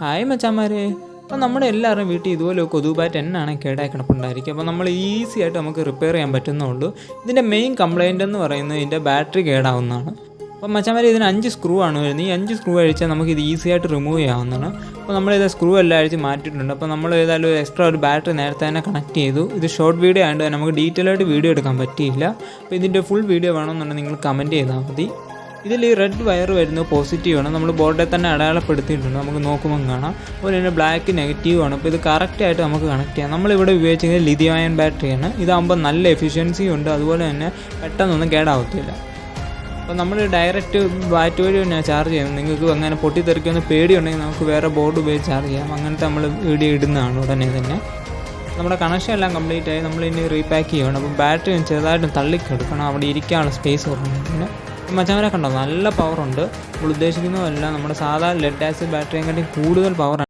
Hi മച്ചാന്മാരെ. അപ്പോൾ നമ്മുടെ എല്ലാവരും വീട്ടിൽ ഇതുപോലെ കൊതുക് ബാറ്റ് എന്നാണ് കേടായി കിടപ്പുണ്ടായിരിക്കും. അപ്പോൾ നമ്മൾ ഈസി ആയിട്ട് നമുക്ക് റിപ്പയർ ചെയ്യാൻ പറ്റുന്നുള്ളൂ. ഇതിൻ്റെ മെയിൻ കംപ്ലയിൻ്റ് എന്ന് പറയുന്നത് ഇതിൻ്റെ ബാറ്ററി കേടാവുന്നതാണ്. അപ്പോൾ മച്ചാന്മാരെ ഇതിന് 5 സ്ക്രൂ ആണ് വരുന്നത്. ഈ 5 സ്ക്രൂ അഴിച്ചാൽ നമുക്ക് ഇത് ഈസി ആയിട്ട് റിമൂവ് ചെയ്യാവുന്നതാണ്. അപ്പോൾ നമ്മളിത് സ്ക്രൂ എല്ലാം അഴിച്ച് മാറ്റിയിട്ടുണ്ട്. അപ്പോൾ നമ്മൾ ഏതായാലും എക്സ്ട്രാ ഒരു ബാറ്ററി നേരത്തെ തന്നെ കണക്ട് ചെയ്തു. ഇത് ഷോർട്ട് വീഡിയോ ആയതുകൊണ്ട് തന്നെ നമുക്ക് ഡീറ്റെയിൽ ആയിട്ട് വീഡിയോ എടുക്കാൻ പറ്റിയില്ല. അപ്പോൾ ഇതിൻ്റെ ഫുൾ വീഡിയോ വേണമെന്നുണ്ടെങ്കിൽ നിങ്ങൾ കമൻറ്റ് ചെയ്താൽ മതി. ഇതിൽ ഈ റെഡ് വയർ വരുന്നത് പോസിറ്റീവാണ്. നമ്മൾ ബോർഡിൽ തന്നെ അടയാളപ്പെടുത്തിയിട്ടുണ്ട്, നമുക്ക് നോക്കുമ്പോൾ കാണാം. അതുപോലെ തന്നെ ബ്ലാക്ക് നെഗറ്റീവാണ്. അപ്പോൾ ഇത് കറക്റ്റായിട്ട് നമുക്ക് കണക്ട് ചെയ്യാം. നമ്മളിവിടെ ഉപയോഗിച്ചിരിക്കുന്നത് ലിഥിയം അയൺ ബാറ്ററിയാണ്. ഇതാകുമ്പോൾ നല്ല എഫിഷ്യൻസിയും ഉണ്ട്, അതുപോലെ തന്നെ പെട്ടെന്നൊന്നും കേടാവത്തില്ല. അപ്പോൾ നമ്മൾ ഡയറക്റ്റ് ബാറ്റ് വഴി തന്നെ ചാർജ് ചെയ്യുന്നത്. നിങ്ങൾക്ക് അങ്ങനെ പൊട്ടിത്തെറിക്കുന്ന പേടിയുണ്ടെങ്കിൽ നമുക്ക് വേറെ ബോർഡ് ഉപയോഗിച്ച് ചാർജ് ചെയ്യാം. അങ്ങനത്തെ നമ്മൾ വീഡിയോ ഇടുന്നതാണ് ഉടനെ തന്നെ. നമ്മുടെ കണക്ഷൻ എല്ലാം കംപ്ലീറ്റ് ആയി. നമ്മളിനി റീപാക്ക് ചെയ്യണം. അപ്പോൾ ബാറ്ററി ചെറുതായിട്ടും തള്ളിക്കെടുക്കണം, അവിടെ ഇരിക്കാനുള്ള സ്പേസ് കുറഞ്ഞു. പിന്നെ മച്ചാന്മാരെ കണ്ടോ, നല്ല പവറുണ്ട്. നമ്മൾ ഉദ്ദേശിക്കുന്നതല്ല, നമ്മുടെ സാധാരണ ലെഡ് ആസിഡ് ബാറ്ററിയെക്കാട്ടി കൂടുതൽ പവറാണ്.